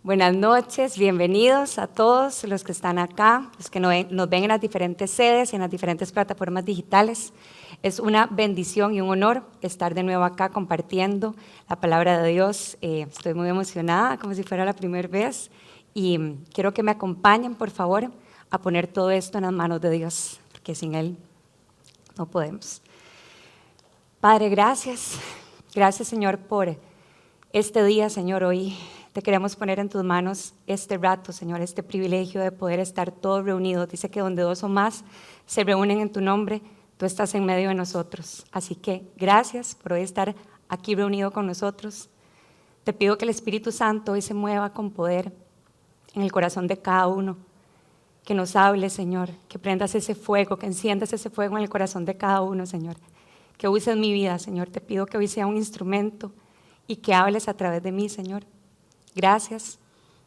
Buenas noches, bienvenidos a todos los que están acá, los que nos ven en las diferentes sedes y en las diferentes plataformas digitales. Es una bendición y un honor estar de nuevo acá compartiendo la palabra de Dios. Estoy muy emocionada, como si fuera la primera vez, y quiero que me acompañen, por favor, a poner todo esto en las manos de Dios, porque sin Él no podemos. Padre, gracias. Gracias, Señor, por este día, Señor. Hoy te queremos poner en tus manos este rato, Señor, este privilegio de poder estar todos reunidos. Dice que donde dos o más se reúnen en tu nombre, tú estás en medio de nosotros. Así que gracias por hoy estar aquí reunido con nosotros. Te pido que el Espíritu Santo hoy se mueva con poder en el corazón de cada uno. Que nos hable, Señor, que prendas ese fuego, que enciendas ese fuego en el corazón de cada uno, Señor. Que uses mi vida, Señor. Te pido que hoy sea un instrumento y que hables a través de mí, Señor. Gracias,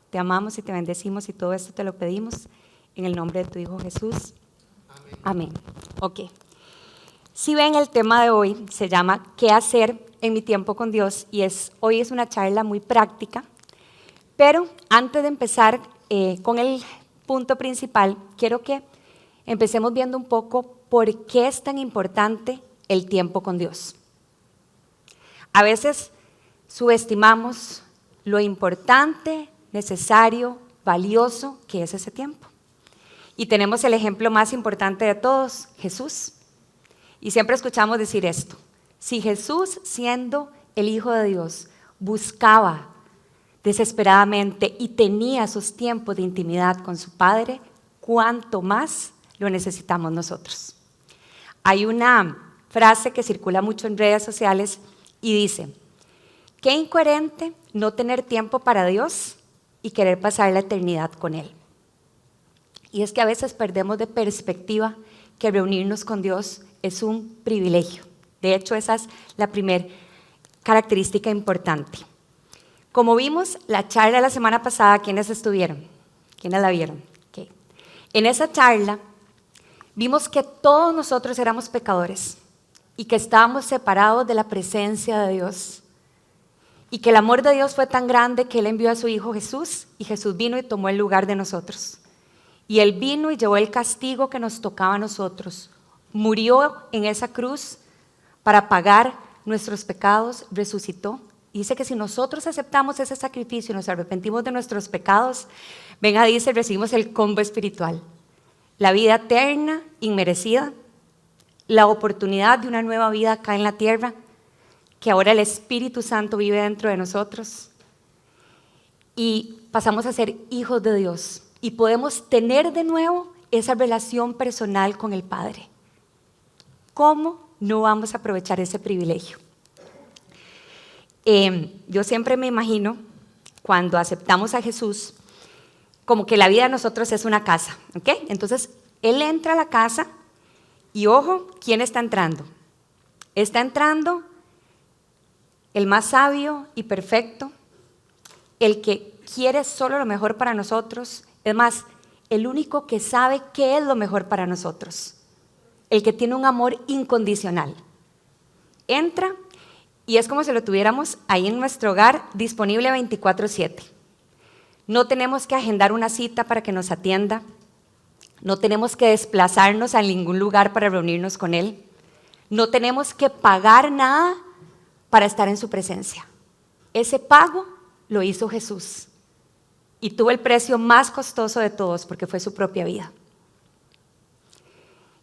te amamos y te bendecimos y todo esto te lo pedimos en el nombre de tu Hijo Jesús. Amén. Ok. Si ven, el tema de hoy se llama ¿qué hacer en mi tiempo con Dios? Y hoy es una charla muy práctica, pero antes de empezar con el punto principal, quiero que empecemos viendo un poco por qué es tan importante el tiempo con Dios. A veces subestimamos lo importante, necesario, valioso que es ese tiempo. Y tenemos el ejemplo más importante de todos, Jesús. Y siempre escuchamos decir esto: si Jesús, siendo el Hijo de Dios, buscaba desesperadamente y tenía esos tiempos de intimidad con su Padre, ¿cuánto más lo necesitamos nosotros? Hay una frase que circula mucho en redes sociales y dice: qué incoherente no tener tiempo para Dios y querer pasar la eternidad con Él. Y es que a veces perdemos de perspectiva que reunirnos con Dios es un privilegio. De hecho, esa es la primera característica importante. Como vimos, la charla de la semana pasada, ¿quiénes estuvieron? ¿Quiénes la vieron? Okay. En esa charla vimos que todos nosotros éramos pecadores y que estábamos separados de la presencia de Dios. Y que el amor de Dios fue tan grande que Él envió a su Hijo Jesús, y Jesús vino y tomó el lugar de nosotros. Y Él vino y llevó el castigo que nos tocaba a nosotros. Murió en esa cruz para pagar nuestros pecados, resucitó. Y dice que si nosotros aceptamos ese sacrificio y nos arrepentimos de nuestros pecados, venga, dice, recibimos el combo espiritual. La vida eterna, inmerecida, la oportunidad de una nueva vida acá en la tierra, que ahora el Espíritu Santo vive dentro de nosotros y pasamos a ser hijos de Dios y podemos tener de nuevo esa relación personal con el Padre. ¿Cómo no vamos a aprovechar ese privilegio? Yo siempre me imagino, cuando aceptamos a Jesús, como que la vida de nosotros es una casa, ¿ok? Entonces, Él entra a la casa y ojo, ¿quién está entrando? Está entrando el más sabio y perfecto, el que quiere solo lo mejor para nosotros, es más, el único que sabe qué es lo mejor para nosotros, el que tiene un amor incondicional. Entra y es como si lo tuviéramos ahí en nuestro hogar, disponible 24/7. No tenemos que agendar una cita para que nos atienda, no tenemos que desplazarnos a ningún lugar para reunirnos con Él, no tenemos que pagar nada para estar en su presencia. Ese pago lo hizo Jesús y tuvo el precio más costoso de todos porque fue su propia vida.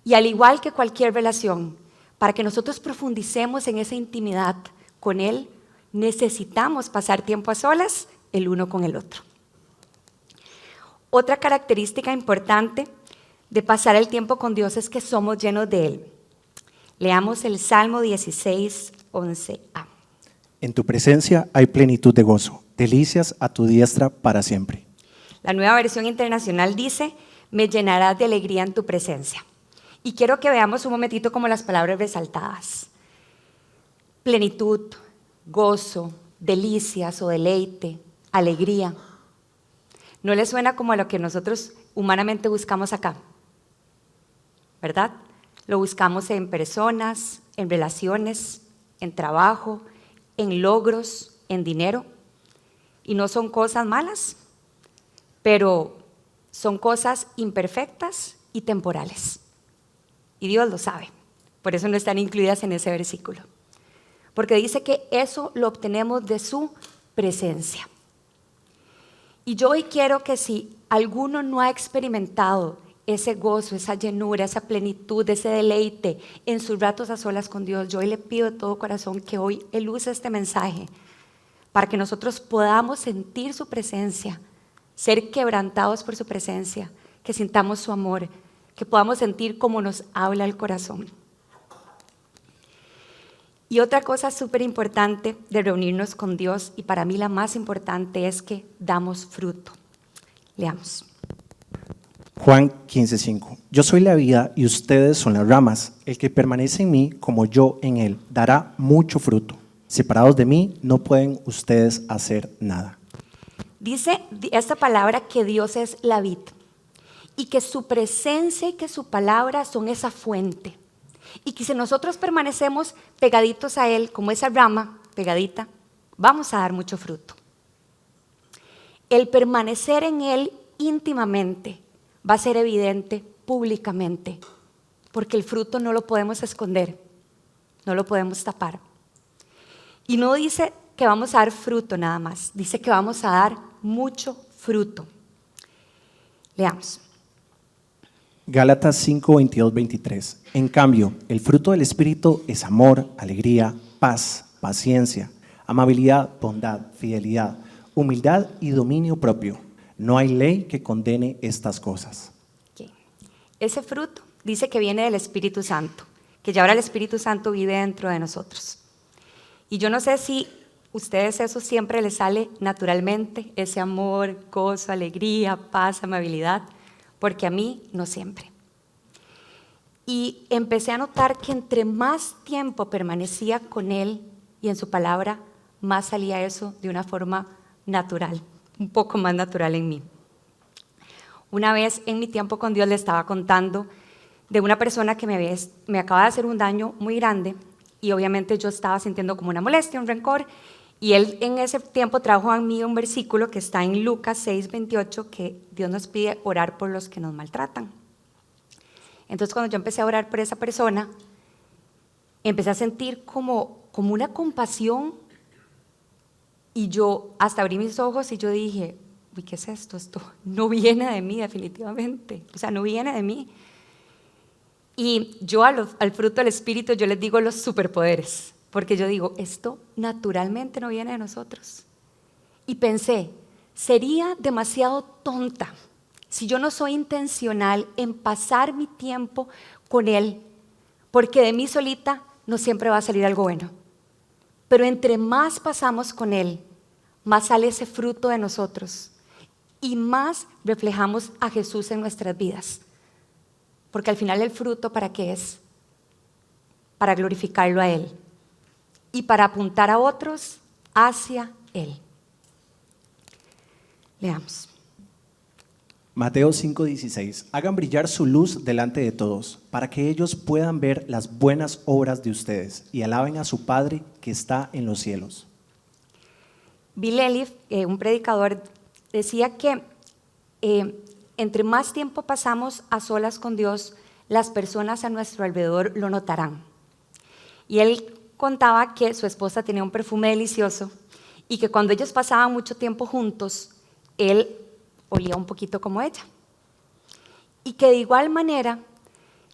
Y al igual que cualquier relación, para que nosotros profundicemos en esa intimidad con Él, necesitamos pasar tiempo a solas el uno con el otro. Otra característica importante de pasar el tiempo con Dios es que somos llenos de Él. Leamos el Salmo 16:11a. En tu presencia hay plenitud de gozo, delicias a tu diestra para siempre. La Nueva Versión Internacional dice: me llenarás de alegría en tu presencia. Y quiero que veamos un momentito como las palabras resaltadas. Plenitud, gozo, delicias o deleite, alegría. ¿No les suena como a lo que nosotros humanamente buscamos acá? ¿Verdad? Lo buscamos en personas, en relaciones, en trabajo, en logros, en dinero. Y no son cosas malas, pero son cosas imperfectas y temporales. Y Dios lo sabe, por eso no están incluidas en ese versículo. Porque dice que eso lo obtenemos de su presencia. Y yo hoy quiero que si alguno no ha experimentado ese gozo, esa llenura, esa plenitud, ese deleite en sus ratos a solas con Dios, yo hoy le pido de todo corazón que hoy Él use este mensaje para que nosotros podamos sentir su presencia, ser quebrantados por su presencia, que sintamos su amor, que podamos sentir cómo nos habla el corazón. Y otra cosa súper importante de reunirnos con Dios, y para mí la más importante, es que damos fruto. Leamos. Juan 15:5. Yo soy la vida y ustedes son las ramas. El que permanece en mí, como yo en él, dará mucho fruto. Separados de mí, no pueden ustedes hacer nada. Dice esta palabra que Dios es la vid y que su presencia y que su palabra son esa fuente. Y que si nosotros permanecemos pegaditos a Él, como esa rama pegadita, vamos a dar mucho fruto. El permanecer en Él íntimamente va a ser evidente públicamente, porque el fruto no lo podemos esconder, no lo podemos tapar. Y no dice que vamos a dar fruto nada más, dice que vamos a dar mucho fruto. Leamos. Gálatas 5, 22, 23. En cambio, el fruto del Espíritu es amor, alegría, paz, paciencia, amabilidad, bondad, fidelidad, humildad y dominio propio. No hay ley que condene estas cosas. Okay. Ese fruto dice que viene del Espíritu Santo, que ya ahora el Espíritu Santo vive dentro de nosotros. Y yo no sé si a ustedes eso siempre les sale naturalmente, ese amor, gozo, alegría, paz, amabilidad, porque a mí no siempre. Y empecé a notar que entre más tiempo permanecía con Él y en su palabra, más salía eso de una forma natural, un poco más natural en mí. Una vez en mi tiempo con Dios le estaba contando de una persona que me acaba de hacer un daño muy grande y obviamente yo estaba sintiendo como una molestia, un rencor, y él en ese tiempo trajo a mí un versículo que está en Lucas 6:28, que Dios nos pide orar por los que nos maltratan. Entonces cuando yo empecé a orar por esa persona, empecé a sentir como una compasión, y yo hasta abrí mis ojos y yo dije, uy, ¿qué es esto? Esto no viene de mí definitivamente, o sea, no viene de mí. Y yo al fruto del Espíritu yo les digo los superpoderes, porque yo digo, esto naturalmente no viene de nosotros. Y pensé, sería demasiado tonta si yo no soy intencional en pasar mi tiempo con Él, porque de mí solita no siempre va a salir algo bueno. Pero entre más pasamos con Él, más sale ese fruto de nosotros y más reflejamos a Jesús en nuestras vidas. Porque al final el fruto, ¿para qué es? Para glorificarlo a Él y para apuntar a otros hacia Él. Leamos. Mateo 5:16. Hagan brillar su luz delante de todos, para que ellos puedan ver las buenas obras de ustedes y alaben a su Padre que está en los cielos. Bill Elliff, un predicador, decía que entre más tiempo pasamos a solas con Dios, las personas a nuestro alrededor lo notarán. Y él contaba que su esposa tenía un perfume delicioso y que cuando ellos pasaban mucho tiempo juntos, él olía un poquito como ella. Y que de igual manera,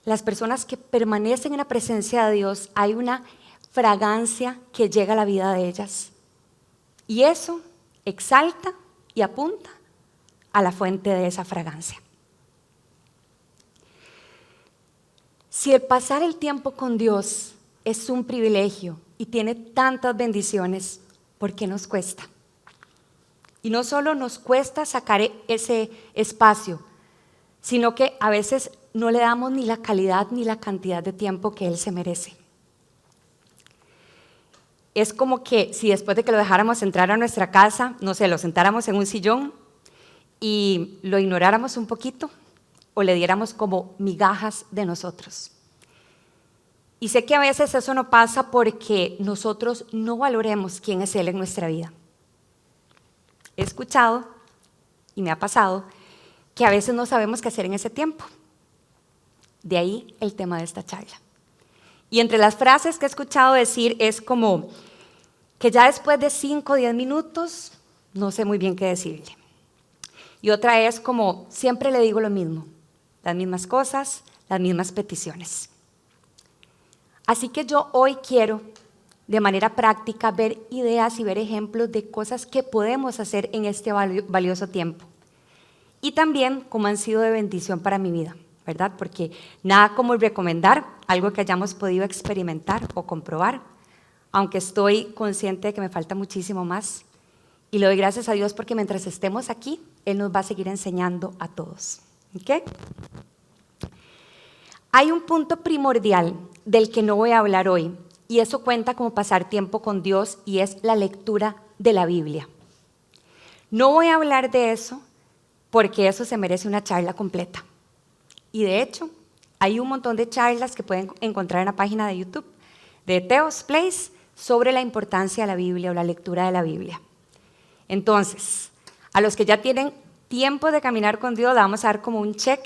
las personas que permanecen en la presencia de Dios, hay una fragancia que llega a la vida de ellas. Y eso exalta y apunta a la fuente de esa fragancia. Si el pasar el tiempo con Dios es un privilegio y tiene tantas bendiciones, ¿por qué nos cuesta? Y no solo nos cuesta sacar ese espacio, sino que a veces no le damos ni la calidad ni la cantidad de tiempo que Él se merece. Es como que si después de que lo dejáramos entrar a nuestra casa, no sé, lo sentáramos en un sillón y lo ignoráramos un poquito o le diéramos como migajas de nosotros. Y sé que a veces eso no pasa porque nosotros no valoremos quién es Él en nuestra vida. He escuchado y me ha pasado, que a veces no sabemos qué hacer en ese tiempo. De ahí el tema de esta charla. Y entre las frases que he escuchado decir es como que ya después de 5 o 10 minutos no sé muy bien qué decirle. Y otra es como siempre le digo lo mismo, las mismas cosas, las mismas peticiones. Así que yo hoy quiero, de manera práctica, ver ideas y ver ejemplos de cosas que podemos hacer en este valioso tiempo. Y también cómo han sido de bendición para mi vida, ¿verdad? Porque nada como recomendar algo que hayamos podido experimentar o comprobar, aunque estoy consciente de que me falta muchísimo más. Y le doy gracias a Dios porque mientras estemos aquí, Él nos va a seguir enseñando a todos. ¿Okay? Hay un punto primordial del que no voy a hablar hoy, y eso cuenta como pasar tiempo con Dios, y es la lectura de la Biblia. No voy a hablar de eso porque eso se merece una charla completa. Y de hecho, hay un montón de charlas que pueden encontrar en la página de YouTube de Teos Place sobre la importancia de la Biblia o la lectura de la Biblia. Entonces, a los que ya tienen tiempo de caminar con Dios, le vamos a dar como un check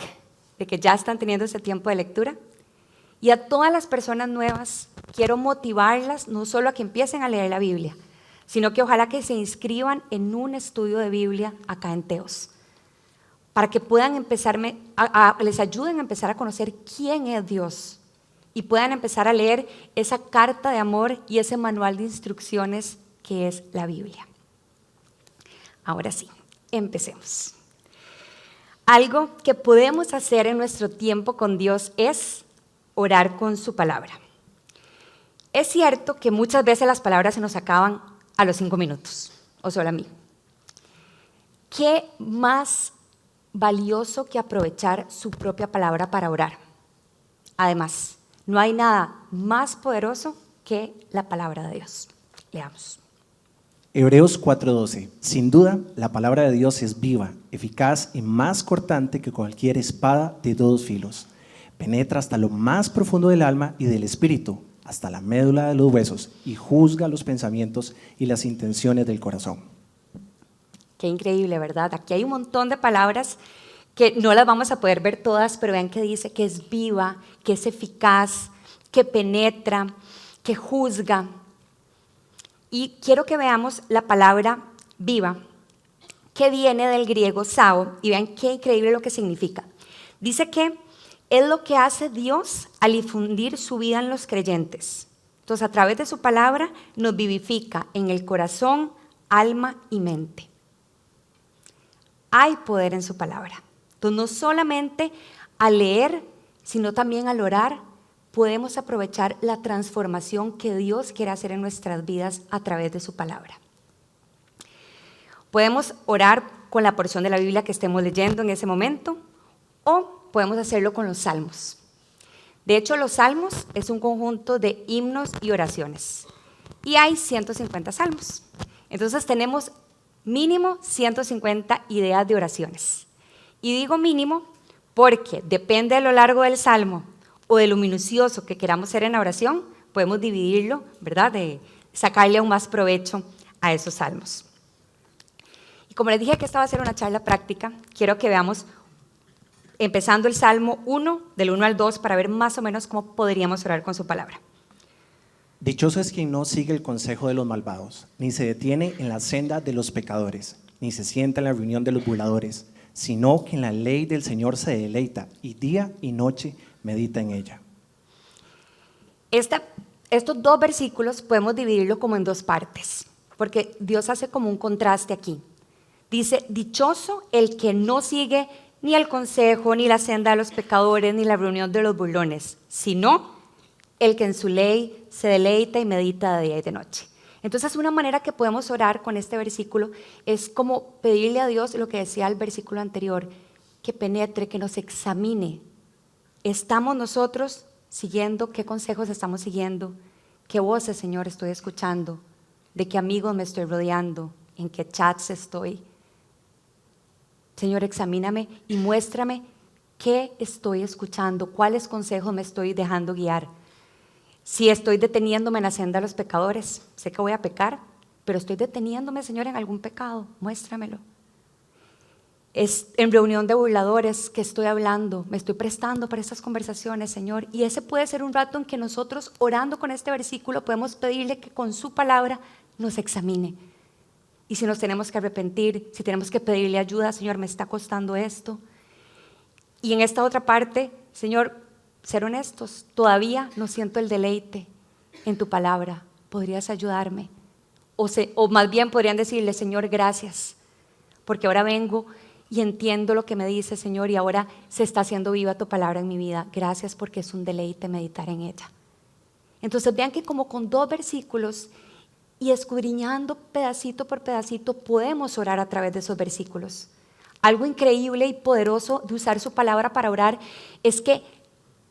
de que ya están teniendo ese tiempo de lectura. Y a todas las personas nuevas, quiero motivarlas no solo a que empiecen a leer la Biblia, sino que ojalá que se inscriban en un estudio de Biblia acá en Teos, para que puedan les ayuden a empezar a conocer quién es Dios y puedan empezar a leer esa carta de amor y ese manual de instrucciones que es la Biblia. Ahora sí, empecemos. Algo que podemos hacer en nuestro tiempo con Dios es orar con su palabra. Es cierto que muchas veces las palabras se nos acaban a los 5 minutos, o solo a mí. ¿Qué más valioso que aprovechar su propia palabra para orar? Además, no hay nada más poderoso que la palabra de Dios. Leamos. Hebreos 4:12. Sin duda, la palabra de Dios es viva, eficaz y más cortante que cualquier espada de 2 filos. Penetra hasta lo más profundo del alma y del espíritu, hasta la médula de los huesos, y juzga los pensamientos y las intenciones del corazón. Qué increíble, ¿verdad? Aquí hay un montón de palabras que no las vamos a poder ver todas, pero vean que dice que es viva, que es eficaz, que penetra, que juzga. Y quiero que veamos la palabra viva, que viene del griego sao, y vean qué increíble lo que significa. Dice que es lo que hace Dios al infundir su vida en los creyentes. Entonces, a través de su palabra nos vivifica en el corazón, alma y mente. Hay poder en su palabra. Entonces, no solamente al leer, sino también al orar, podemos aprovechar la transformación que Dios quiere hacer en nuestras vidas a través de su palabra. Podemos orar con la porción de la Biblia que estemos leyendo en ese momento, o podemos hacerlo con los salmos. De hecho, los salmos es un conjunto de himnos y oraciones, y hay 150 salmos. Entonces tenemos mínimo 150 ideas de oraciones. Y digo mínimo porque depende de lo largo del salmo o de lo minucioso que queramos ser en la oración, podemos dividirlo, ¿verdad? De sacarle aún más provecho a esos salmos. Y como les dije que esta va a ser una charla práctica, quiero que veamos, empezando el Salmo 1, del 1 al 2, para ver más o menos cómo podríamos orar con su palabra. Dichoso es quien no sigue el consejo de los malvados, ni se detiene en la senda de los pecadores, ni se sienta en la reunión de los burladores, sino que en la ley del Señor se deleita, y día y noche medita en ella. Estos 2 versículos podemos dividirlo como en 2 partes, porque Dios hace como un contraste aquí. Dice, dichoso el que no sigue ni el consejo, ni la senda de los pecadores, ni la reunión de los burlones, sino el que en su ley se deleita y medita de día y de noche. Entonces, una manera que podemos orar con este versículo es como pedirle a Dios lo que decía el versículo anterior, que penetre, que nos examine. ¿Estamos nosotros siguiendo? ¿Qué consejos estamos siguiendo? ¿Qué voces, Señor, estoy escuchando? ¿De qué amigos me estoy rodeando? ¿En qué chats estoy? Señor, examíname y muéstrame qué estoy escuchando, cuáles consejos me estoy dejando guiar. Si estoy deteniéndome en la senda de los pecadores, sé que voy a pecar, pero estoy deteniéndome, Señor, en algún pecado, muéstramelo. Es en reunión de burladores que estoy hablando, me estoy prestando para estas conversaciones, Señor. Y ese puede ser un rato en que nosotros, orando con este versículo, podemos pedirle que con su palabra nos examine. Y si nos tenemos que arrepentir, si tenemos que pedirle ayuda, Señor, me está costando esto. Y en esta otra parte, Señor, ser honestos, todavía no siento el deleite en tu palabra. ¿Podrías ayudarme? O más bien podrían decirle, Señor, gracias, porque ahora vengo y entiendo lo que me dice, Señor, y ahora se está haciendo viva tu palabra en mi vida. Gracias porque es un deleite meditar en ella. Entonces vean que como con 2 versículos y escudriñando pedacito por pedacito podemos orar a través de esos versículos. Algo increíble y poderoso de usar su palabra para orar es que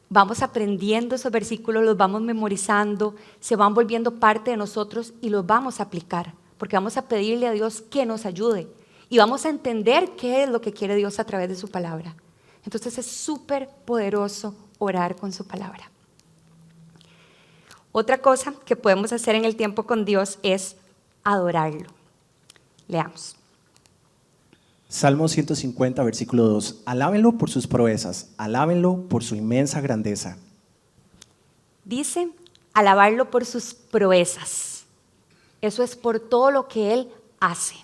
vamos aprendiendo esos versículos, los vamos memorizando, se van volviendo parte de nosotros y los vamos a aplicar, porque vamos a pedirle a Dios que nos ayude. Y vamos a entender qué es lo que quiere Dios a través de su palabra. Entonces es súper poderoso orar con su palabra. Otra cosa que podemos hacer en el tiempo con Dios es adorarlo. Leamos. Salmo 150, versículo 2. Alábenlo por sus proezas, alábenlo por su inmensa grandeza. Dice, alabarlo por sus proezas. Eso es por todo lo que Él hace.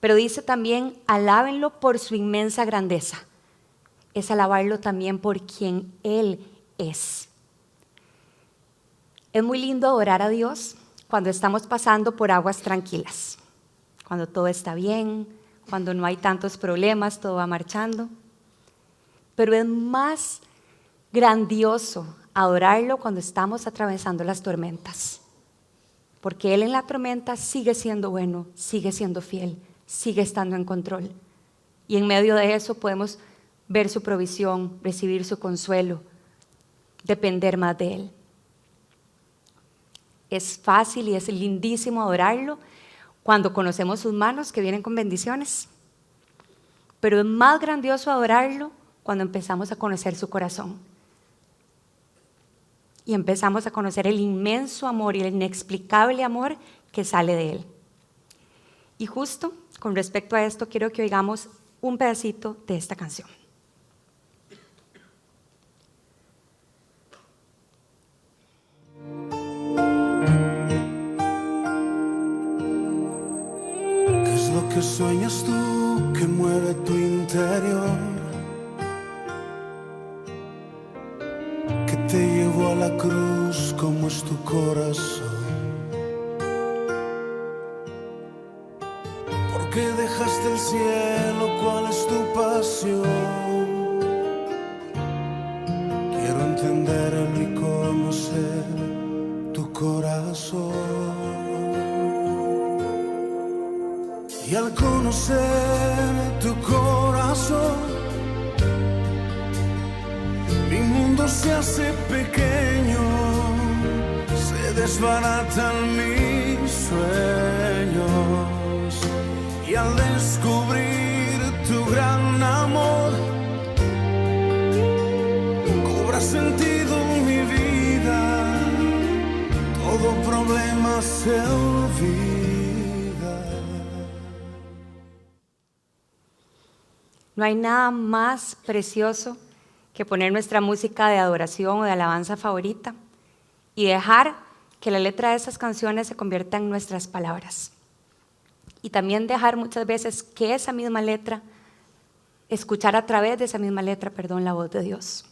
Pero dice también, alábenlo por su inmensa grandeza. Es alabarlo también por quien Él es. Es muy lindo adorar a Dios cuando estamos pasando por aguas tranquilas, cuando todo está bien, cuando no hay tantos problemas, todo va marchando. Pero es más grandioso adorarlo cuando estamos atravesando las tormentas, porque Él en la tormenta sigue siendo bueno, sigue siendo fiel, sigue estando en control. Y en medio de eso podemos ver su provisión, recibir su consuelo, depender más de Él. Es fácil y es lindísimo adorarlo cuando conocemos sus manos que vienen con bendiciones. Pero es más grandioso adorarlo cuando empezamos a conocer su corazón. Y empezamos a conocer el inmenso amor y el inexplicable amor que sale de Él. Y justo con respecto a esto, quiero que oigamos un pedacito de esta canción. ¿Qué es lo que sueñas tú que mueve tu interior? Que te llevó a la cruz, ¿cómo es tu corazón? ¿Por qué dejaste el cielo? ¿Cuál es tu pasión? Quiero entenderlo y conocer tu corazón. Y al conocer tu corazón, mi mundo se hace pequeño, se desbaratan mis sueños. Y al descubrir tu gran amor, cobra sentido mi vida, todo problema se olvida. No hay nada más precioso que poner nuestra música de adoración o de alabanza favorita y dejar que la letra de esas canciones se convierta en nuestras palabras. Y también dejar muchas veces que esa misma letra, escuchar a través de esa misma letra, la voz de Dios.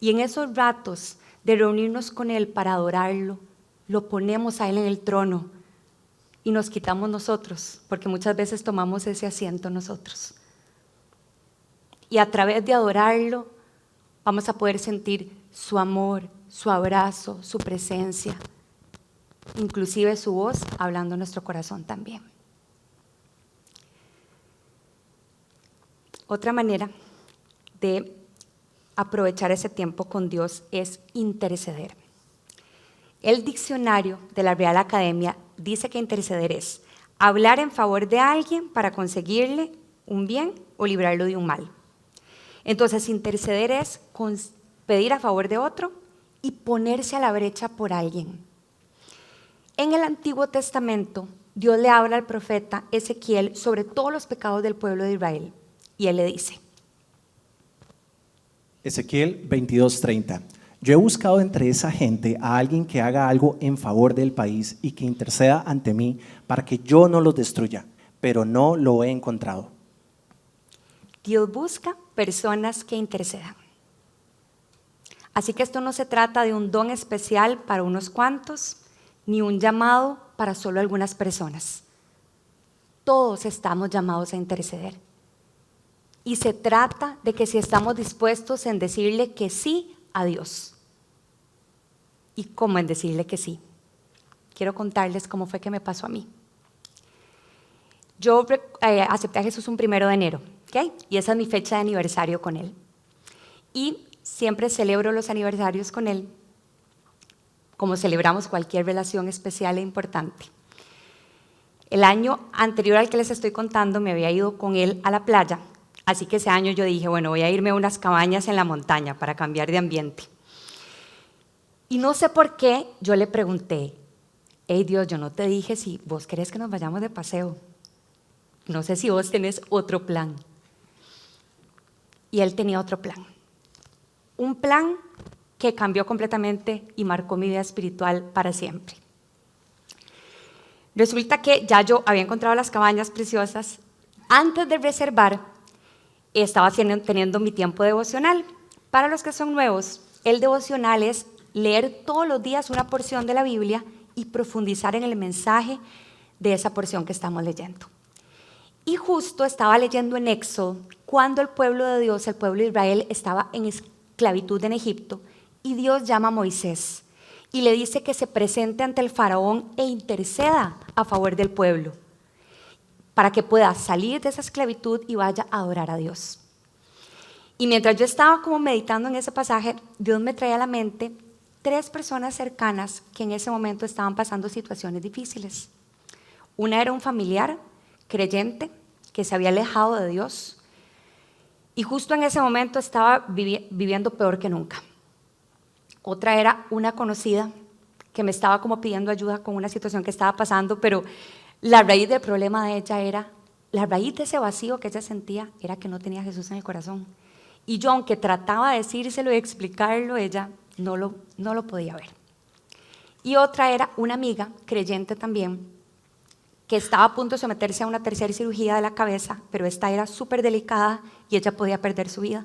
Y en esos ratos de reunirnos con Él para adorarlo, lo ponemos a Él en el trono y nos quitamos nosotros, porque muchas veces tomamos ese asiento nosotros. Y a través de adorarlo vamos a poder sentir su amor, su abrazo, su presencia, inclusive su voz hablando en nuestro corazón también. Otra manera de aprovechar ese tiempo con Dios es interceder. El diccionario de la Real Academia dice que interceder es hablar en favor de alguien para conseguirle un bien o librarlo de un mal. Entonces, interceder es pedir a favor de otro y ponerse a la brecha por alguien. En el Antiguo Testamento, Dios le habla al profeta Ezequiel sobre todos los pecados del pueblo de Israel. Y él le dice, Ezequiel 22:30. Yo he buscado entre esa gente a alguien que haga algo en favor del país y que interceda ante mí para que yo no los destruya, pero no lo he encontrado. Dios busca personas que intercedan. Así que esto no se trata de un don especial para unos cuantos, ni un llamado para solo algunas personas. Todos estamos llamados a interceder. Y se trata de que si estamos dispuestos en decirle que sí a Dios. ¿Y cómo en decirle que sí? Quiero contarles cómo fue que me pasó a mí. Yo acepté a Jesús un 1 de enero, ¿ok? Y esa es mi fecha de aniversario con Él. Y siempre celebro los aniversarios con Él, como celebramos cualquier relación especial e importante. El año anterior al que les estoy contando me había ido con Él a la playa, así que ese año yo dije, bueno, voy a irme a unas cabañas en la montaña para cambiar de ambiente. Y no sé por qué yo le pregunté, hey Dios, yo no te dije si vos querés que nos vayamos de paseo. No sé si vos tenés otro plan. Y Él tenía otro plan. Un plan que cambió completamente y marcó mi vida espiritual para siempre. Resulta que ya yo había encontrado las cabañas preciosas. Antes de reservar, estaba teniendo mi tiempo devocional. Para los que son nuevos, el devocional es leer todos los días una porción de la Biblia y profundizar en el mensaje de esa porción que estamos leyendo. Y justo estaba leyendo en Éxodo cuando el pueblo de Dios, el pueblo de Israel, estaba en esclavitud en Egipto y Dios llama a Moisés y le dice que se presente ante el faraón e interceda a favor del pueblo para que pueda salir de esa esclavitud y vaya a adorar a Dios. Y mientras yo estaba como meditando en ese pasaje, Dios me traía a la mente 3 personas cercanas que en ese momento estaban pasando situaciones difíciles. Una era un familiar creyente que se había alejado de Dios y justo en ese momento estaba viviendo peor que nunca. Otra era una conocida que me estaba como pidiendo ayuda con una situación que estaba pasando, pero la raíz del problema de ella era, la raíz de ese vacío que ella sentía era que no tenía a Jesús en el corazón. Y yo, aunque trataba de decírselo y explicarlo, ella no lo podía ver. Y otra era una amiga creyente también, que estaba a punto de someterse a una 3ª cirugía de la cabeza, pero esta era súper delicada y ella podía perder su vida.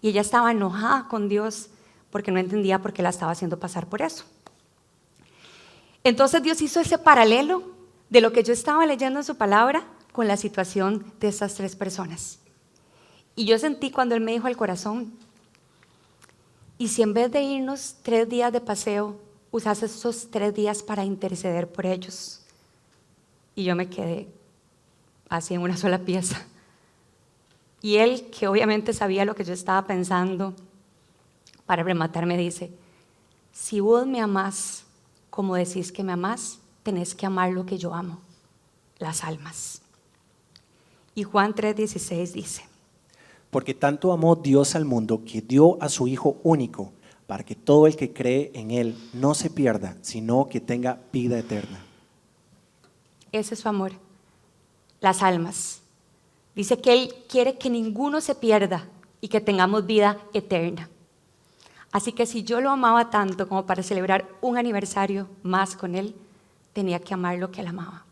Y ella estaba enojada con Dios porque no entendía por qué la estaba haciendo pasar por eso. Entonces Dios hizo ese paralelo de lo que yo estaba leyendo en su palabra con la situación de estas 3 personas. Y yo sentí cuando Él me dijo al corazón, y si en vez de irnos 3 días de paseo, usas esos 3 días para interceder por ellos. Y yo me quedé así en una sola pieza. Y Él, que obviamente sabía lo que yo estaba pensando, para rematar me dice, si vos me amás como decís que me amás, tenés que amar lo que yo amo, las almas. Y Juan 3:16 dice, Porque tanto amó Dios al mundo que dio a su Hijo único, para que todo el que cree en Él no se pierda, sino que tenga vida eterna. ese es su amor, las almas. Dice que Él quiere que ninguno se pierda y que tengamos vida eterna. Así que si yo lo amaba tanto como para celebrar un aniversario más con Él, tenía que amar lo que Él amaba.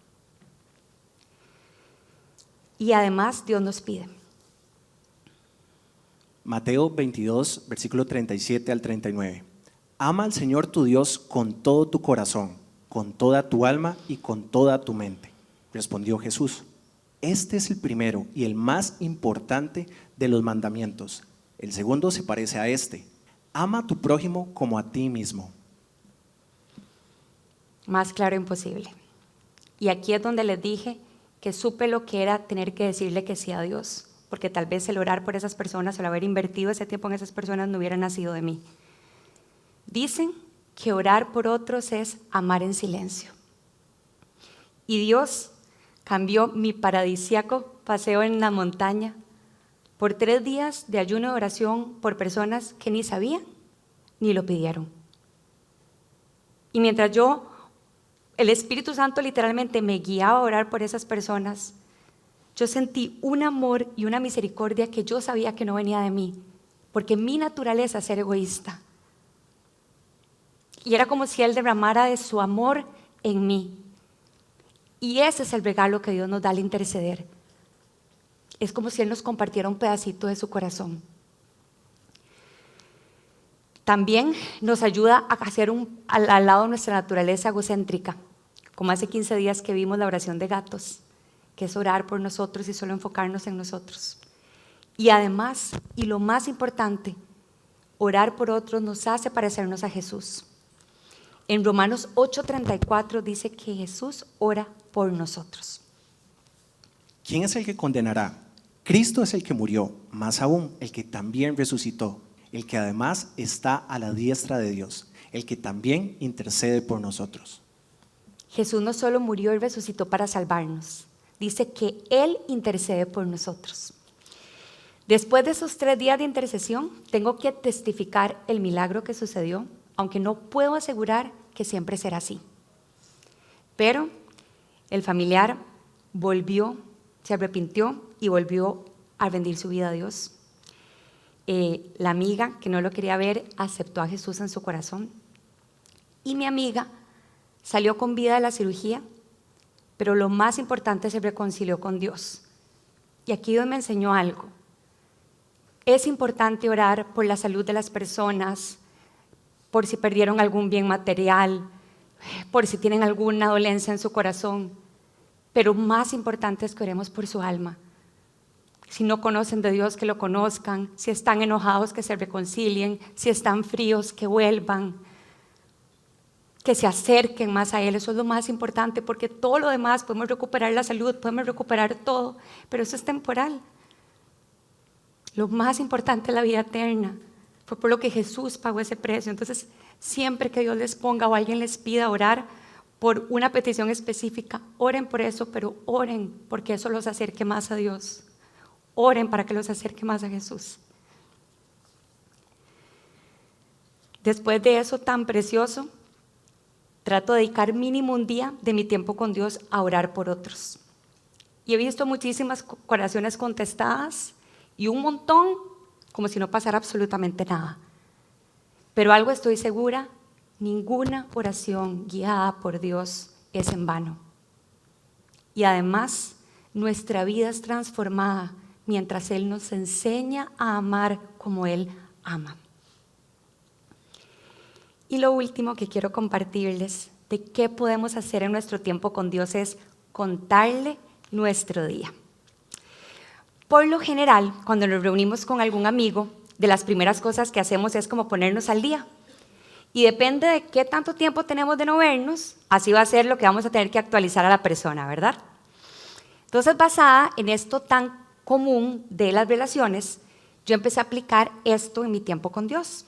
Y además Dios nos pide. Mateo 22, versículo 37 al 39. Ama al Señor tu Dios con todo tu corazón, con toda tu alma y con toda tu mente. Respondió Jesús. Este es el primero y el más importante de los mandamientos. El segundo se parece a este. Ama a tu prójimo como a ti mismo. Más claro imposible. Y aquí es donde les dije que supe lo que era tener que decirle que sí a Dios, porque tal vez el orar por esas personas, el haber invertido ese tiempo en esas personas no hubiera nacido de mí. Dicen que orar por otros es amar en silencio. Y Dios cambió mi paradisíaco paseo en la montaña por 3 días de ayuno y oración por personas que ni sabían ni lo pidieron. Y mientras yo el Espíritu Santo literalmente me guiaba a orar por esas personas, yo sentí un amor y una misericordia que yo sabía que no venía de mí, porque mi naturaleza es ser egoísta. Y era como si Él derramara de su amor en mí. Y ese es el regalo que Dios nos da al interceder. Es como si Él nos compartiera un pedacito de su corazón. También nos ayuda a hacer al lado de nuestra naturaleza egocéntrica, como hace 15 días que vimos la oración de gatos, que es orar por nosotros y solo enfocarnos en nosotros. Y además, y lo más importante, orar por otros nos hace parecernos a Jesús. En Romanos 8:34 dice que Jesús ora por nosotros. ¿Quién es el que condenará? Cristo es el que murió, más aún el que también resucitó, el que además está a la diestra de Dios, el que también intercede por nosotros. Jesús no solo murió y resucitó para salvarnos, dice que Él intercede por nosotros. Después de esos 3 días de intercesión, tengo que testificar el milagro que sucedió, aunque no puedo asegurar que siempre será así. Pero el familiar volvió, se arrepintió y volvió a rendir su vida a Dios. La amiga que no lo quería ver aceptó a Jesús en su corazón. Y mi amiga salió con vida de la cirugía, pero lo más importante, se reconcilió con Dios. Y aquí Dios me enseñó algo. Es importante orar por la salud de las personas, por si perdieron algún bien material, por si tienen alguna dolencia en su corazón, pero más importante es que oremos por su alma. Si no conocen de Dios, que lo conozcan. Si están enojados, que se reconcilien. Si están fríos, que vuelvan. Que se acerquen más a Él. Eso es lo más importante, porque todo lo demás, podemos recuperar la salud, podemos recuperar todo, pero eso es temporal. Lo más importante es la vida eterna. Fue por lo que Jesús pagó ese precio. Entonces, siempre que Dios les ponga o alguien les pida orar por una petición específica, oren por eso, pero oren porque eso los acerque más a Dios. Oren para que los acerque más a Jesús. Después de eso tan precioso, trato de dedicar mínimo un día de mi tiempo con Dios a orar por otros. Y he visto muchísimas oraciones contestadas y un montón como si no pasara absolutamente nada. Pero algo estoy segura, ninguna oración guiada por Dios es en vano. Y además, nuestra vida es transformada mientras Él nos enseña a amar como Él ama. Y lo último que quiero compartirles de qué podemos hacer en nuestro tiempo con Dios es contarle nuestro día. Por lo general, cuando nos reunimos con algún amigo, de las primeras cosas que hacemos es como ponernos al día. Y depende de qué tanto tiempo tenemos de no vernos, así va a ser lo que vamos a tener que actualizar a la persona, ¿verdad? Entonces, basada en esto tan común de las relaciones, yo empecé a aplicar esto en mi tiempo con Dios.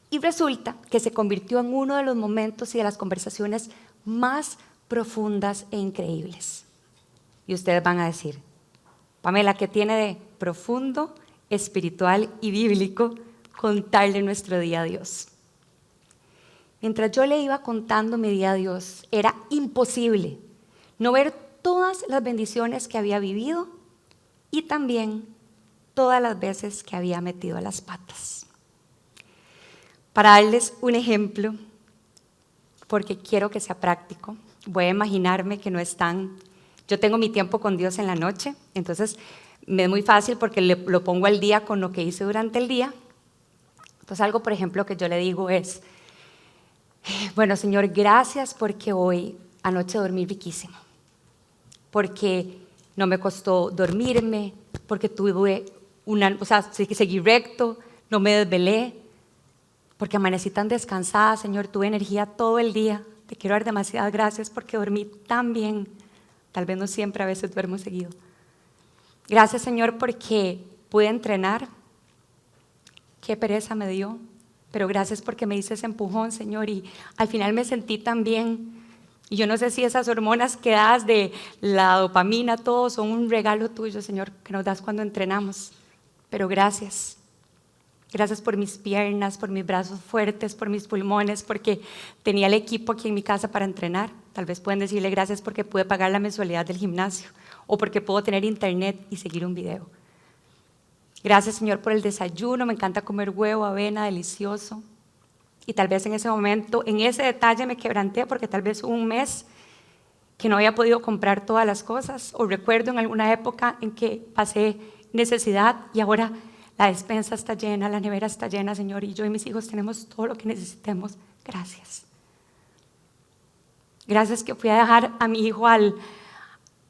Y resulta que se convirtió en uno de los momentos y de las conversaciones más profundas e increíbles. Y ustedes van a decir, Pamela, ¿qué tiene de profundo, espiritual y bíblico contarle nuestro día a Dios? Mientras yo le iba contando mi día a Dios, era imposible no ver todas las bendiciones que había vivido y también todas las veces que había metido las patas. Para darles un ejemplo, porque quiero que sea práctico, voy a imaginarme que no están. Yo tengo mi tiempo con Dios en la noche, entonces me es muy fácil porque lo pongo al día con lo que hice durante el día. Entonces algo, por ejemplo, que yo le digo es, bueno, Señor, gracias porque hoy anoche dormí riquísimo, porque no me costó dormirme, porque seguí recto, no me desvelé, porque amanecí tan descansada, Señor, tuve energía todo el día. Te quiero dar demasiadas gracias porque dormí tan bien. Tal vez no siempre, a veces duermo seguido. Gracias, Señor, porque pude entrenar. Qué pereza me dio, pero gracias porque me hice ese empujón, Señor, y al final me sentí tan bien. Y yo no sé si esas hormonas que das de la dopamina, todo son un regalo tuyo, Señor, que nos das cuando entrenamos. Pero gracias. Gracias por mis piernas, por mis brazos fuertes, por mis pulmones, porque tenía el equipo aquí en mi casa para entrenar. Tal vez pueden decirle gracias porque pude pagar la mensualidad del gimnasio o porque puedo tener internet y seguir un video. Gracias, Señor, por el desayuno. Me encanta comer huevo, avena, delicioso. Y tal vez en ese momento, en ese detalle me quebranté porque tal vez hubo un mes que no había podido comprar todas las cosas, o recuerdo en alguna época en que pasé necesidad y ahora la despensa está llena, la nevera está llena, Señor, y yo y mis hijos tenemos todo lo que necesitemos. Gracias. Gracias que fui a dejar a mi hijo al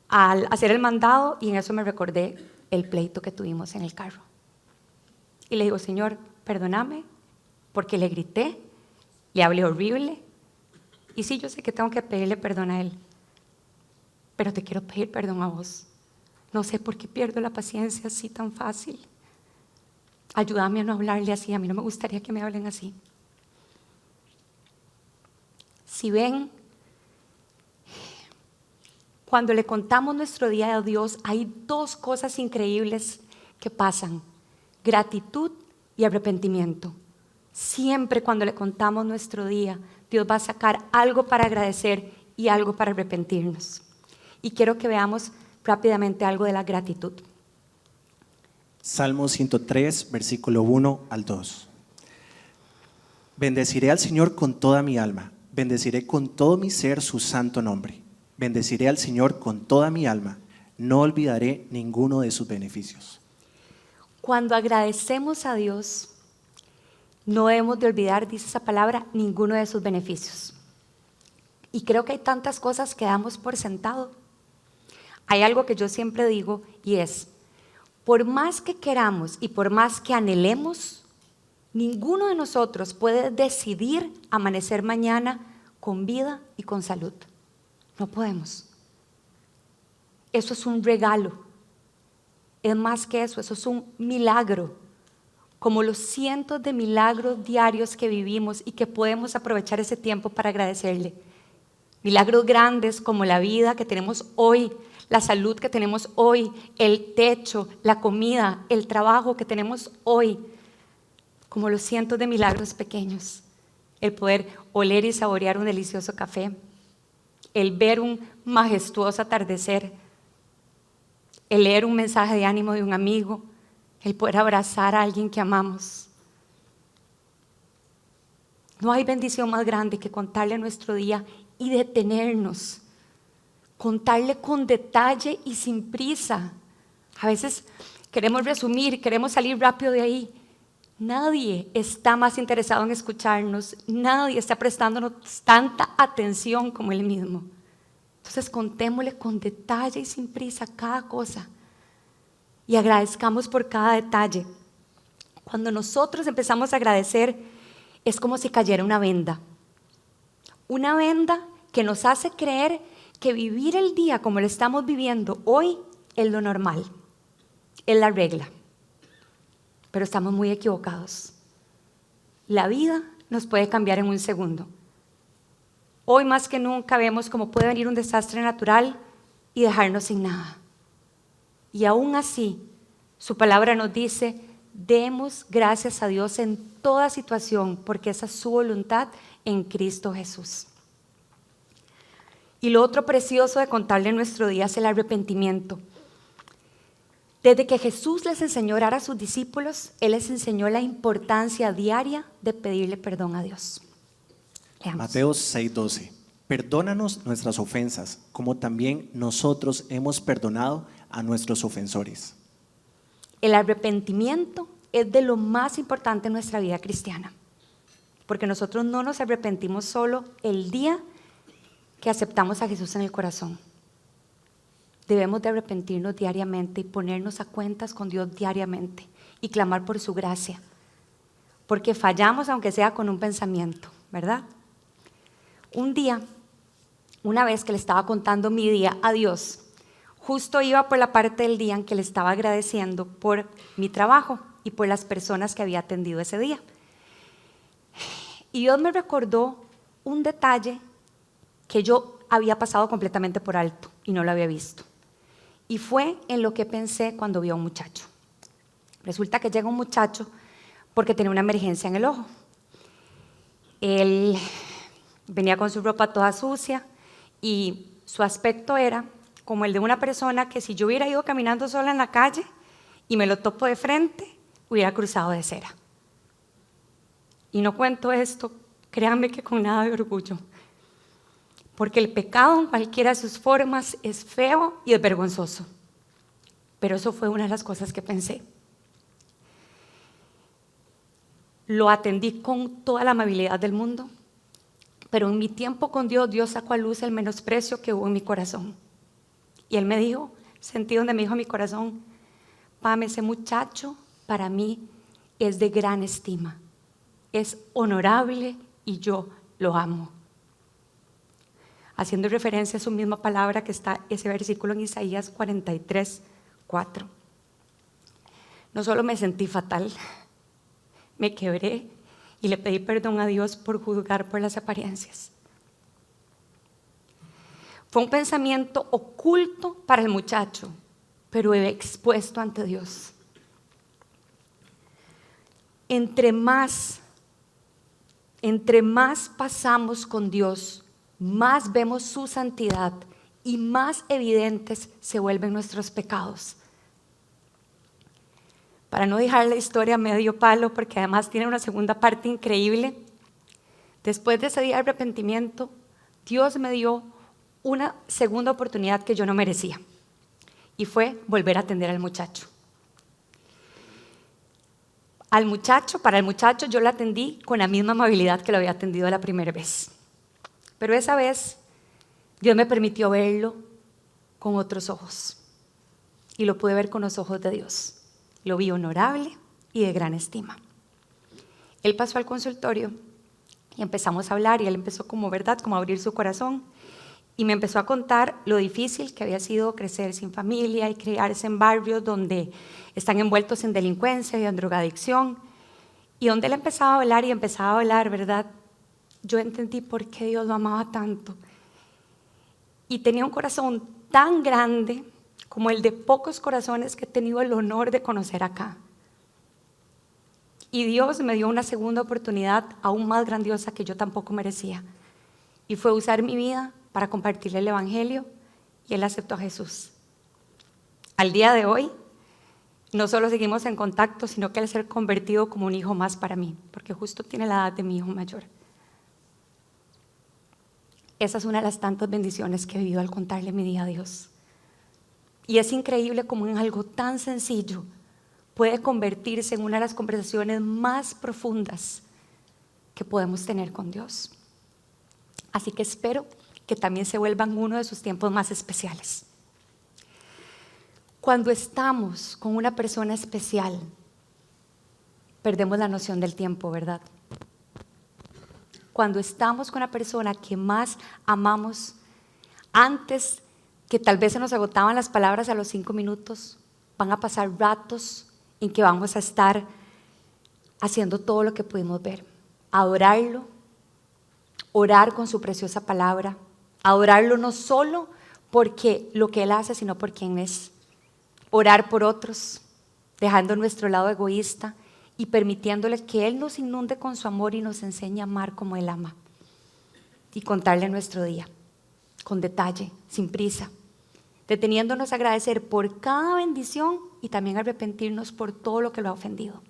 hacer el mandado y en eso me recordé el pleito que tuvimos en el carro. Y le digo, Señor, perdóname porque le grité, le hablé horrible. Y sí, yo sé que tengo que pedirle perdón a él, pero te quiero pedir perdón a vos. No sé por qué pierdo la paciencia así tan fácil. Ayúdame a no hablarle así, a mí no me gustaría que me hablen así. Si ven, cuando le contamos nuestro día a Dios, hay dos cosas increíbles que pasan: gratitud y arrepentimiento. Siempre cuando le contamos nuestro día, Dios va a sacar algo para agradecer y algo para arrepentirnos. Y quiero que veamos rápidamente algo de la gratitud. Salmo 103, versículo 1 al 2. Bendeciré al Señor con toda mi alma, bendeciré con todo mi ser su santo nombre. Bendeciré al Señor con toda mi alma, no olvidaré ninguno de sus beneficios. Cuando agradecemos a Dios, no debemos de olvidar, dice esa palabra, ninguno de sus beneficios. Y creo que hay tantas cosas que damos por sentado. Hay algo que yo siempre digo y es, por más que queramos y por más que anhelemos, ninguno de nosotros puede decidir amanecer mañana con vida y con salud. No podemos. Eso es un regalo. Es más que eso, eso es un milagro. Como los cientos de milagros diarios que vivimos y que podemos aprovechar ese tiempo para agradecerle. Milagros grandes como la vida que tenemos hoy, la salud que tenemos hoy, el techo, la comida, el trabajo que tenemos hoy. Como los cientos de milagros pequeños. El poder oler y saborear un delicioso café. El ver un majestuoso atardecer. El leer un mensaje de ánimo de un amigo. El poder abrazar a alguien que amamos. No hay bendición más grande que contarle nuestro día y detenernos. Contarle con detalle y sin prisa. A veces queremos resumir, queremos salir rápido de ahí. Nadie está más interesado en escucharnos, nadie está prestándonos tanta atención como Él mismo. Entonces contémosle con detalle y sin prisa cada cosa y agradezcamos por cada detalle. Cuando nosotros empezamos a agradecer, es como si cayera una venda que nos hace creer que vivir el día como lo estamos viviendo hoy es lo normal, es la regla. Pero estamos muy equivocados. La vida nos puede cambiar en un segundo. Hoy más que nunca vemos cómo puede venir un desastre natural y dejarnos sin nada. Y aún así, su palabra nos dice, demos gracias a Dios en toda situación, porque esa es su voluntad en Cristo Jesús. Y lo otro precioso de contarle nuestro día es el arrepentimiento. Desde que Jesús les enseñó a orar a sus discípulos, Él les enseñó la importancia diaria de pedirle perdón a Dios. Leamos. Mateo 6:12. Perdónanos nuestras ofensas, como también nosotros hemos perdonado a nuestros ofensores. El arrepentimiento es de lo más importante en nuestra vida cristiana, porque nosotros no nos arrepentimos solo el día que aceptamos a Jesús en el corazón. Debemos de arrepentirnos diariamente y ponernos a cuentas con Dios diariamente y clamar por su gracia, porque fallamos aunque sea con un pensamiento, ¿verdad? Una vez que le estaba contando mi día a Dios, justo iba por la parte del día en que le estaba agradeciendo por mi trabajo y por las personas que había atendido ese día. Y Dios me recordó un detalle que yo había pasado completamente por alto y no lo había visto. Y fue en lo que pensé cuando vi a un muchacho. Resulta que llega un muchacho porque tenía una emergencia en el ojo. Él venía con su ropa toda sucia y su aspecto era como el de una persona que si yo hubiera ido caminando sola en la calle y me lo topo de frente, hubiera cruzado de cera. Y no cuento esto, créanme que con nada de orgullo, porque el pecado en cualquiera de sus formas es feo y es vergonzoso. Pero eso fue una de las cosas que pensé. Lo atendí con toda la amabilidad del mundo, pero en mi tiempo con Dios, Dios sacó a luz el menosprecio que hubo en mi corazón. Y Él me dijo, sentí donde me dijo mi corazón, Pam, ese muchacho para mí es de gran estima, es honorable y yo lo amo. Haciendo referencia a su misma palabra que está ese versículo en Isaías 43, 4. No solo me sentí fatal, me quebré y le pedí perdón a Dios por juzgar por las apariencias. Fue un pensamiento oculto para el muchacho, pero expuesto ante Dios. Entre más pasamos con Dios, más vemos su santidad y más evidentes se vuelven nuestros pecados. Para no dejar la historia medio palo, porque además tiene una segunda parte increíble, después de ese día de arrepentimiento, Dios me dio una segunda oportunidad que yo no merecía, y fue volver a atender al muchacho. Para el muchacho yo lo atendí con la misma amabilidad que lo había atendido la primera vez. Pero esa vez Dios me permitió verlo con otros ojos, y lo pude ver con los ojos de Dios. Lo vi honorable y de gran estima. Él pasó al consultorio y empezamos a hablar, y él empezó como a abrir su corazón, y me empezó a contar lo difícil que había sido crecer sin familia y criarse en barrios donde están envueltos en delincuencia y en drogadicción, y donde él empezaba a hablar, ¿verdad? Yo entendí por qué Dios lo amaba tanto, y tenía un corazón tan grande como el de pocos corazones que he tenido el honor de conocer acá. Y Dios me dio una segunda oportunidad aún más grandiosa que yo tampoco merecía, y fue usar mi vida para compartirle el Evangelio, y él aceptó a Jesús. Al día de hoy, no solo seguimos en contacto, sino que él se ha convertido como un hijo más para mí, porque justo tiene la edad de mi hijo mayor. Esa es una de las tantas bendiciones que he vivido al contarle mi día a Dios. Y es increíble cómo en algo tan sencillo puede convertirse en una de las conversaciones más profundas que podemos tener con Dios. Así que espero que también se vuelvan uno de sus tiempos más especiales. Cuando estamos con una persona especial, perdemos la noción del tiempo, ¿verdad? Cuando estamos con la persona que más amamos, antes que tal vez se nos agotaban las palabras a los 5 minutos, van a pasar ratos en que vamos a estar haciendo todo lo que pudimos ver. Adorarlo, orar con su preciosa palabra, adorarlo no solo porque lo que Él hace, sino por quien es. Orar por otros, dejando nuestro lado egoísta y permitiéndole que Él nos inunde con su amor y nos enseñe a amar como Él ama. Y contarle nuestro día, con detalle, sin prisa, deteniéndonos a agradecer por cada bendición y también arrepentirnos por todo lo que lo ha ofendido.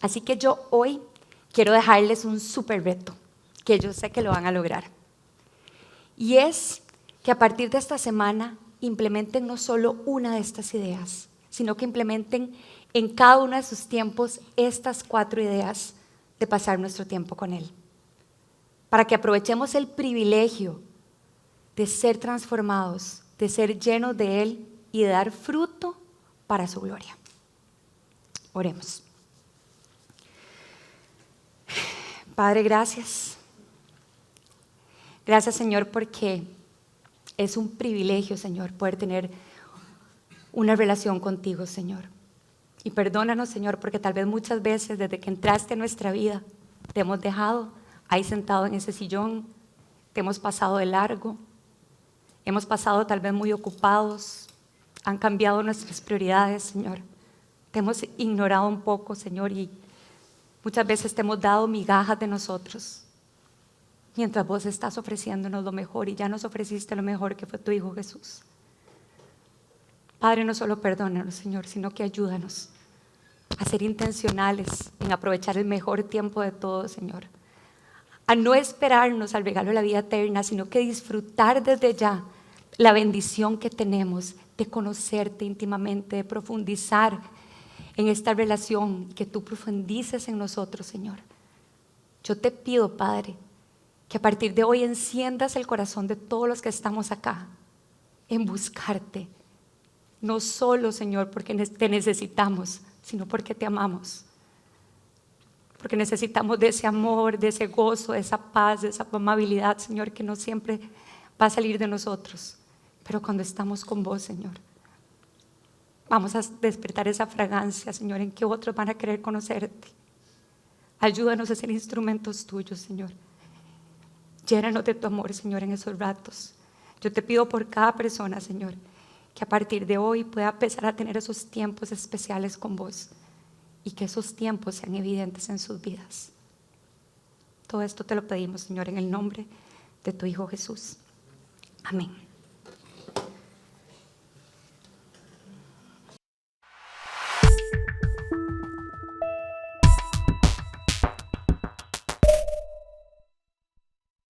Así que yo hoy quiero dejarles un súper reto, que yo sé que lo van a lograr. Y es que a partir de esta semana implementen no solo una de estas ideas, sino que implementen en cada uno de sus tiempos estas 4 ideas de pasar nuestro tiempo con Él, para que aprovechemos el privilegio de ser transformados, de ser llenos de Él y de dar fruto para su gloria. Oremos. Padre, gracias. Gracias, Señor, porque es un privilegio, Señor, poder tener una relación contigo, Señor. Y perdónanos, Señor, porque tal vez muchas veces desde que entraste en nuestra vida te hemos dejado ahí sentado en ese sillón, te hemos pasado de largo, hemos pasado tal vez muy ocupados, han cambiado nuestras prioridades, Señor. Te hemos ignorado un poco, Señor, y muchas veces te hemos dado migajas de nosotros. mientras vos estás ofreciéndonos lo mejor y ya nos ofreciste lo mejor que fue tu Hijo Jesús. Padre, no solo perdónanos, Señor, sino que ayúdanos a ser intencionales en aprovechar el mejor tiempo de todo, Señor. A no esperarnos al regalo de la vida eterna, sino que disfrutar desde ya la bendición que tenemos de conocerte íntimamente, de profundizar en esta relación, que tú profundices en nosotros, Señor. Yo te pido, Padre, que a partir de hoy enciendas el corazón de todos los que estamos acá en buscarte. No solo, Señor, porque te necesitamos, sino porque te amamos. Porque necesitamos de ese amor, de ese gozo, de esa paz, de esa amabilidad, Señor, que no siempre va a salir de nosotros. Pero cuando estamos con vos, Señor, vamos a despertar esa fragancia, Señor, en que otros van a querer conocerte. Ayúdanos a ser instrumentos tuyos, Señor. Llénanos de tu amor, Señor, en esos ratos. Yo te pido por cada persona, Señor, que a partir de hoy pueda empezar a tener esos tiempos especiales con vos y que esos tiempos sean evidentes en sus vidas. Todo esto te lo pedimos, Señor, en el nombre de tu Hijo Jesús. Amén.